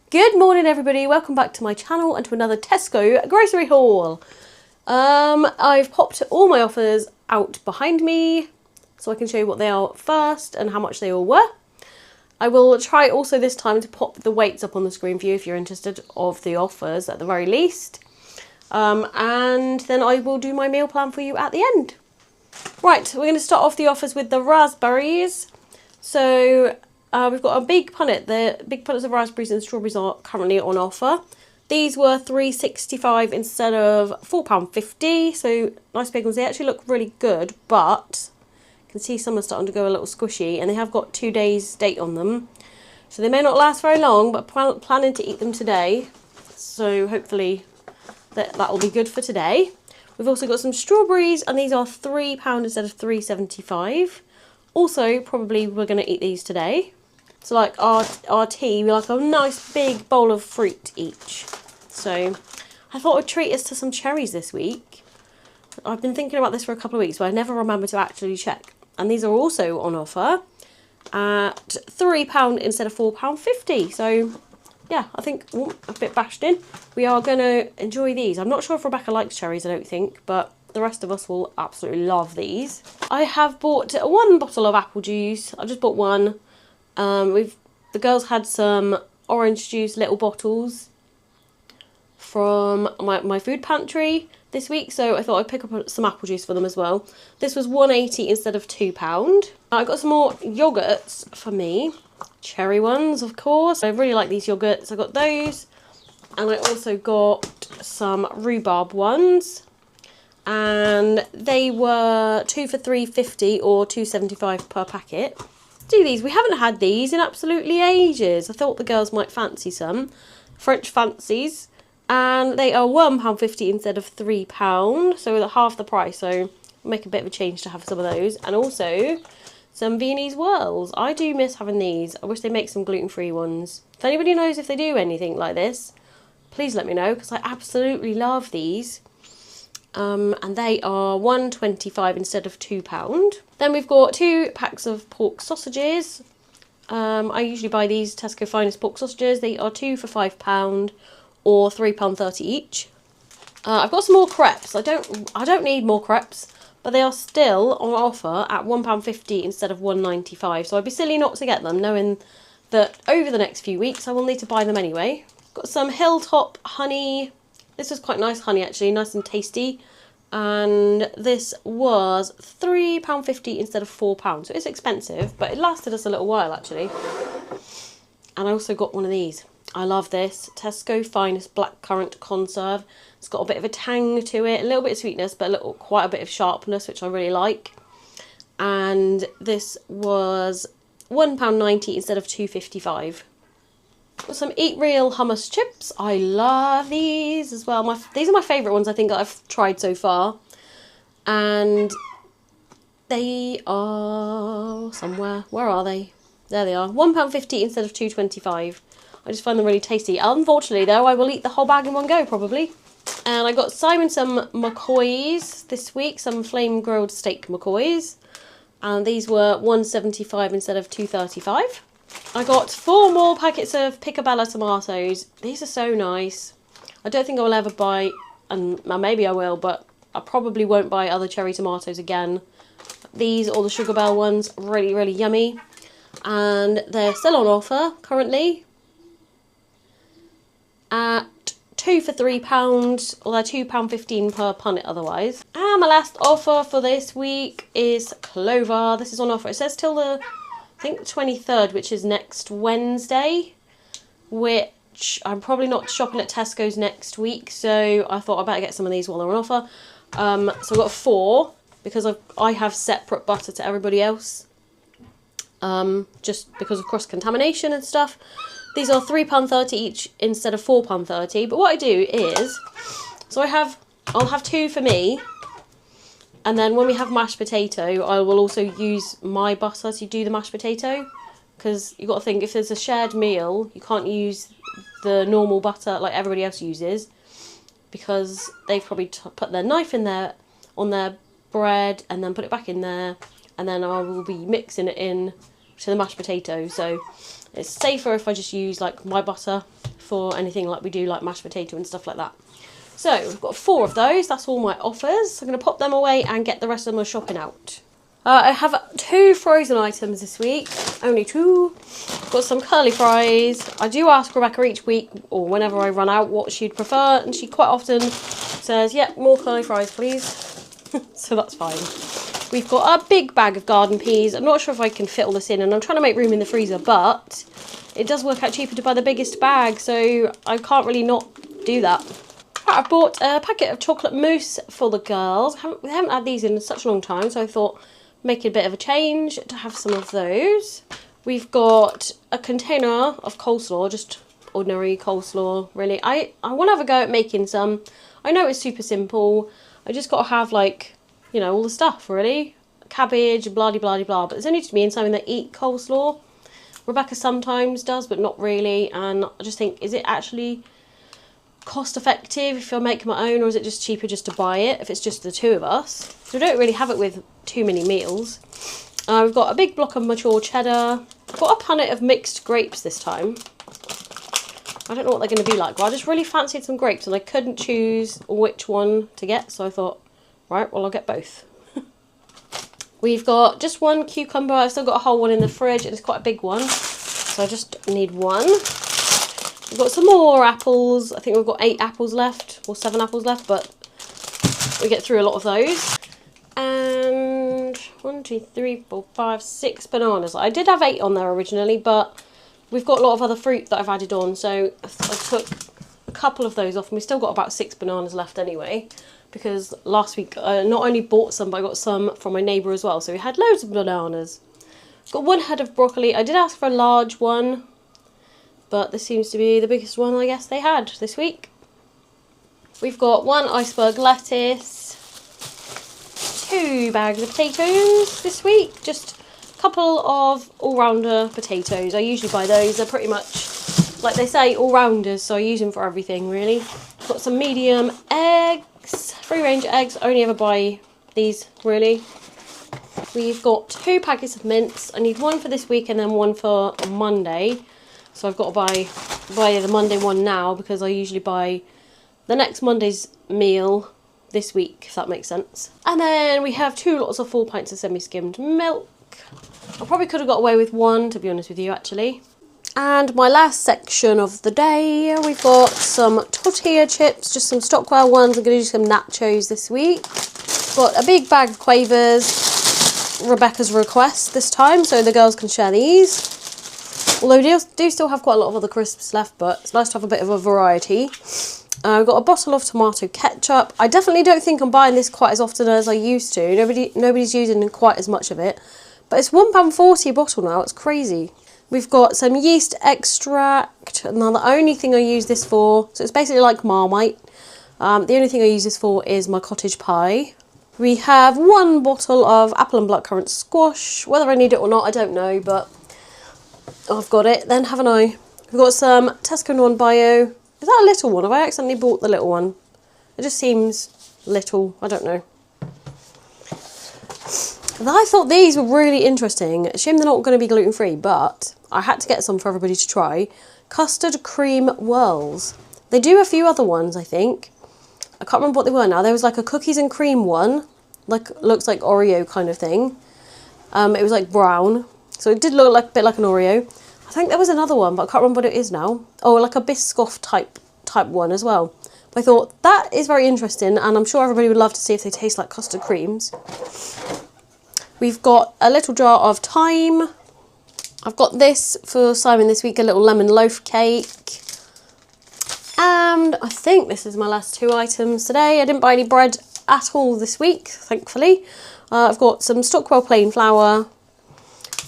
Good morning everybody, welcome back to my channel and to another Tesco grocery haul. I've popped all my offers out behind me so I can show you what they are first and how much they all were. I will try also this time to pop the weights up on the screen for you if you're interested of the offers at the very least. And then I will do my meal plan for you at the end. Right, we're going to start off the offers with the raspberries. So we've got a big punnet. The big punnets of raspberries and strawberries are currently on offer. These were £3.65 instead of £4.50. So nice big ones. They actually look really good, but you can see some are starting to go a little squishy, and they have got 2 days date on them. So they may not last very long, but planning to eat them today. So hopefully that will be good for today. We've also got some strawberries, and these are £3 instead of £3.75. Also, probably we're going to eat these today. So like our tea, we like a nice big bowl of fruit each. So I thought I'd treat us to some cherries this week. I've been thinking about this for a couple of weeks, but I never remember to actually check. And these are also on offer at £3 instead of £4.50. So yeah, I think a bit bashed in. We are going to enjoy these. I'm not sure if Rebecca likes cherries, I don't think, but the rest of us will absolutely love these. I have bought one bottle of apple juice. I've just bought one. The girls had some orange juice little bottles from my food pantry this week, so I thought I'd pick up some apple juice for them as well. This was £1.80 instead of £2. I got some more yogurts for me. Cherry ones, of course. I really like these yogurts. I got those. And I also got some rhubarb ones. And they were 2 for £3.50 or £2.75 per packet. Do these. We haven't had these in absolutely ages. I thought the girls might fancy some. French fancies. And they are £1.50 instead of £3. So they're half the price. So make a bit of a change to have some of those. And also some Viennese whirls. I do miss having these. I wish they make some gluten-free ones. If anybody knows if they do anything like this, please let me know, because I absolutely love these. And they are £1.25 instead of £2. Then we've got 2 packs of pork sausages. I usually buy these Tesco Finest pork sausages. They are 2 for £5 or £3.30 each. I've got some more crepes. I don't need more crepes, but they are still on offer at £1.50 instead of £1.95. So I'd be silly not to get them, knowing that over the next few weeks I will need to buy them anyway. Got some Hilltop honey. This was quite nice honey actually, nice and tasty. And this was £3.50 instead of £4. So it's expensive, but it lasted us a little while actually. And I also got one of these. I love this. Tesco Finest blackcurrant conserve. It's got a bit of a tang to it, a little bit of sweetness, but quite a bit of sharpness, which I really like. And this was £1.90 instead of £2.55. Some Eat Real hummus chips. I love these as well. These are my favourite ones I think I've tried so far. And they are somewhere. Where are they? There they are. £1.50 instead of £2.25. I just find them really tasty. Unfortunately though, I will eat the whole bag in one go probably. And I got Simon some McCoys this week. Some flame grilled steak McCoys. And these were £1.75 instead of £2.35. I got 4 more packets of Picabella tomatoes. These are so nice. I don't think I will ever buy, and maybe I will, but I probably won't buy other cherry tomatoes again. These or the Sugar Bell ones, really, really yummy. And they're still on offer currently at 2 for £3, or they're £2.15 per punnet otherwise. And my last offer for this week is Clover. This is on offer. It says till the I think the 23rd, which is next Wednesday, which I'm probably not shopping at Tesco's next week, so I thought I better get some of these while they're on offer. So I got 4 because I have separate butter to everybody else, just because of cross-contamination and stuff. These are £3.30 each instead of £4.30, but what I do is, so I'll have 2 for me. And then when we have mashed potato, I will also use my butter to do the mashed potato. Because you've got to think, if there's a shared meal, you can't use the normal butter like everybody else uses. Because they've probably put their knife in there on their bread and then put it back in there. And then I will be mixing it in to the mashed potato. So it's safer if I just use like my butter for anything like we do, like mashed potato and stuff like that. So we've got 4 of those. That's all my offers. I'm going to pop them away and get the rest of my shopping out. I have 2 frozen items this week. Only 2. Got some curly fries. I do ask Rebecca each week, or whenever I run out, what she'd prefer, and she quite often says, "Yep, more curly fries, please." So that's fine. We've got a big bag of garden peas. I'm not sure if I can fit all this in, and I'm trying to make room in the freezer, but it does work out cheaper to buy the biggest bag, so I can't really not do that. I've bought a packet of chocolate mousse for the girls. We haven't had these in such a long time, so I thought make it a bit of a change to have some of those. We've got a container of coleslaw, just ordinary coleslaw, really. I want to have a go at making some. I know it's super simple. I just got to have, like, you know, all the stuff, really. Cabbage, blah, blah, blah, blah. But there's only to me and Simon that eat coleslaw. Rebecca sometimes does, but not really. And I just think, is it actually cost effective if I make my own, or is it just cheaper just to buy it if it's just the 2 of us? So we don't really have it with too many meals. We've got a big block of mature cheddar. I've got a punnet of mixed grapes this time. I don't know what they're going to be like, but I just really fancied some grapes and I couldn't choose which one to get, so I thought, right, well, I'll get both. We've got just 1 cucumber. I've still got a whole one in the fridge, and it's quite a big one, so I just need 1. We've got some more apples. I think we've got 8 apples left, or 7 apples left, but we get through a lot of those. And 1, 2, 3, 4, 5, 6 bananas. I did have 8 on there originally, but we've got a lot of other fruit that I've added on, so I took a couple of those off, and we still got about 6 bananas left anyway, because last week I not only bought some, but I got some from my neighbour as well, so we had loads of bananas. Got 1 head of broccoli. I did ask for a large one, but this seems to be the biggest one I guess they had this week. We've got 1 iceberg lettuce, 2 bags of potatoes this week, just a couple of all-rounder potatoes. I usually buy those, they're pretty much, like they say, all-rounders, so I use them for everything really. Got some medium eggs, free-range eggs. I only ever buy these really. We've got 2 packets of mince. I need 1 for this week and then 1 for Monday. So I've got to buy the Monday one now, because I usually buy the next Monday's meal this week, if that makes sense. And then we have 2 lots of 4 pints of semi-skimmed milk. I probably could have got away with 1, to be honest with you, actually. And my last section of the day, we've got some tortilla chips, just some Stockwell ones. I'm going to do some nachos this week. Got a big bag of Quavers, Rebecca's request this time, so the girls can share these. Although we do still have quite a lot of other crisps left, but it's nice to have a bit of a variety. I've got a bottle of tomato ketchup. I definitely don't think I'm buying this quite as often as I used to. Nobody's using quite as much of it. But it's £1.40 a bottle now. It's crazy. We've got some yeast extract. Now the only thing I use this for, so it's basically like Marmite. The only thing I use this for is my cottage pie. We have 1 bottle of apple and blackcurrant squash. Whether I need it or not, I don't know, but I've got it then, haven't I? We've got some Tesco Non-Bio. Is that a little one? Have I accidentally bought the little one? It just seems little. I don't know. I thought these were really interesting. Shame they're not going to be gluten-free, but I had to get some for everybody to try. Custard cream whirls. They do a few other ones, I think. I can't remember what they were now. There was like a cookies and cream one. Looks like Oreo kind of thing. It was like brown. So it did look like a bit like an Oreo. I think there was another one, but I can't remember what it is now. Oh, like a Biscoff type one as well. But I thought that is very interesting, and I'm sure everybody would love to see if they taste like custard creams. We've got a little jar of thyme. I've got this for Simon this week, a little lemon loaf cake. And I think this is my last 2 items today. I didn't buy any bread at all this week, thankfully. I've got some Stockwell plain flour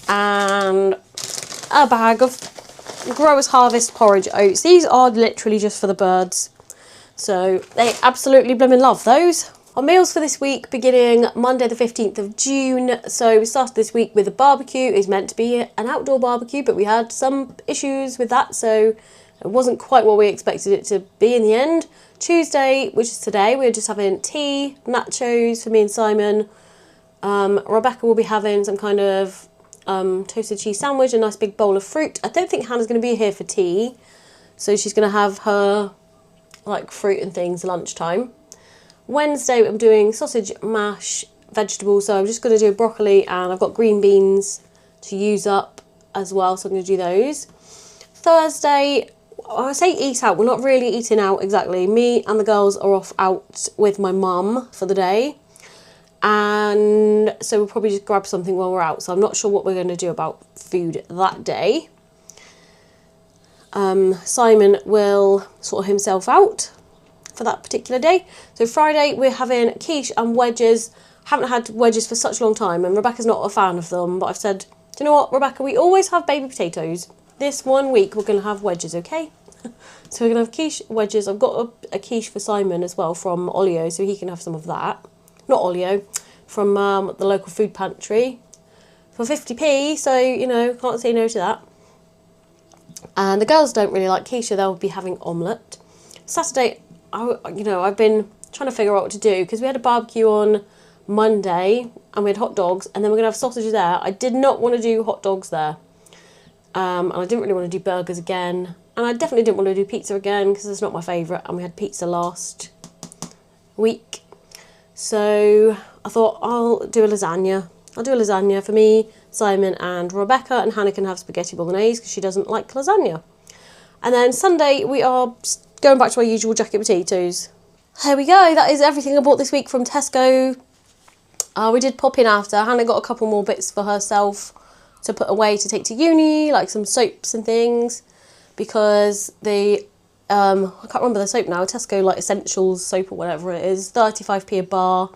and a bag of Growers Harvest porridge oats. These are literally just for the birds, so they absolutely blooming love those. Our meals for this week beginning Monday the 15th of June. So we started this week with a barbecue. It's meant to be an outdoor barbecue, but we had some issues with that, so it wasn't quite what we expected it to be in the end. Tuesday, which is today, we're just having tea, nachos for me and Simon. Rebecca will be having some kind of toasted cheese sandwich, a nice big bowl of fruit. I don't think Hannah's going to be here for tea, So she's going to have her like fruit and things lunchtime. Wednesday I'm doing sausage, mash, vegetables. So I'm just going to do broccoli, and I've got green beans to use up as well. So I'm going to do those. Thursday, I say eat out. We're not really eating out exactly. Me and the girls are off out with my mum for the day. And so we'll probably just grab something while we're out. So I'm not sure what we're going to do about food that day. Simon will sort himself out for that particular day. So Friday we're having quiche and wedges. Haven't had wedges for such a long time, and Rebecca's not a fan of them, but I've said, do you know what, Rebecca, we always have baby potatoes. This 1 week we're going to have wedges, okay? So we're going to have quiche, wedges. I've got a quiche for Simon as well from Olio, so he can have some of that. Not Olio, from the local food pantry for 50p, so, you know, can't say no to that. And the girls don't really like quiche, so they'll be having omelette. Saturday, I've been trying to figure out what to do, because we had a barbecue on Monday and we had hot dogs, and then we're going to have sausages there. I did not want to do hot dogs there. And I didn't really want to do burgers again. And I definitely didn't want to do pizza again, because it's not my favourite. And we had pizza last week. So I thought I'll do a lasagna. I'll do a lasagna for me, Simon and Rebecca, and Hannah can have spaghetti bolognese because she doesn't like lasagna. And then Sunday we are going back to our usual jacket potatoes. There we go. That is everything I bought this week from Tesco. We did pop in after. Hannah got a couple more bits for herself to put away to take to uni, like some soaps and things, because the I can't remember the soap now, Tesco like Essentials soap or whatever it is, 35p a bar.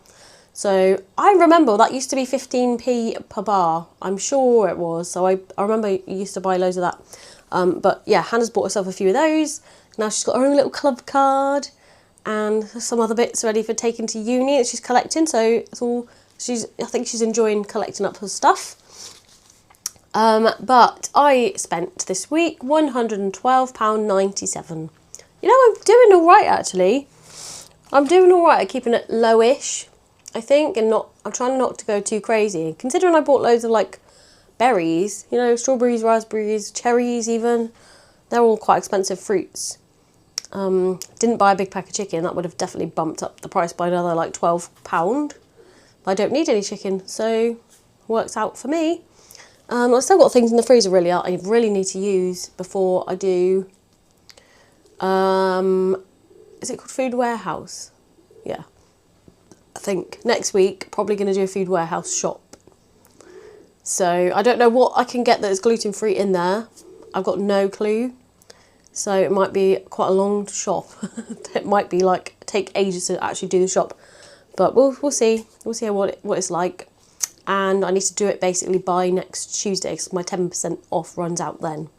So I remember that used to be 15p per bar. I'm sure it was. So I remember you used to buy loads of that. But yeah, Hannah's bought herself a few of those. Now she's got her own little Clubcard and some other bits ready for taking to uni that she's collecting. So it's all, I think she's enjoying collecting up her stuff. But I spent this week £112.97. You know, I'm doing all right actually. I'm doing all right at keeping it lowish, I think, and I'm trying not to go too crazy. Considering I bought loads of like berries, you know, strawberries, raspberries, cherries even. They're all quite expensive fruits. Didn't buy a big pack of chicken. That would have definitely bumped up the price by another like £12. I don't need any chicken, so works out for me. I've still got things in the freezer really I really need to use before I do. Is it called Food Warehouse? Yeah. I think next week probably going to do a Food Warehouse shop. So I don't know what I can get that is gluten free in there. I've got no clue. So it might be quite a long shop. It might be like take ages to actually do the shop. But we'll see. We'll see what it's like. And I need to do it basically by next Tuesday because my 10% off runs out then.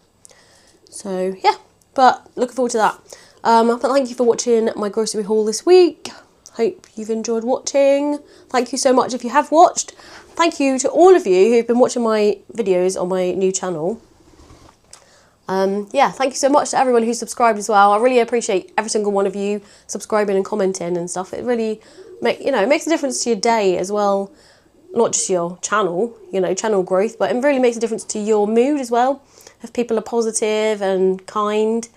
So yeah, but looking forward to that. But thank you for watching my grocery haul this week. Hope you've enjoyed watching. Thank you so much if you have watched. Thank you to all of you who've been watching my videos on my new channel. Yeah, thank you so much to everyone who's subscribed as well. I really appreciate every single one of you subscribing and commenting and stuff. It really makes a difference to your day as well. Not just your channel, channel growth, but it really makes a difference to your mood as well. If people are positive and kind,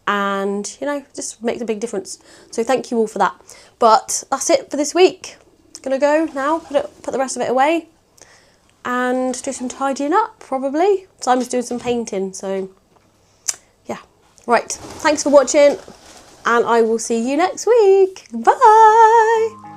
and just makes a big difference. So thank you all for that. But that's it for this week. Gonna go now, put the rest of it away, and do some tidying up probably. Simon's doing some painting, so yeah. Right, thanks for watching, and I will see you next week. Bye.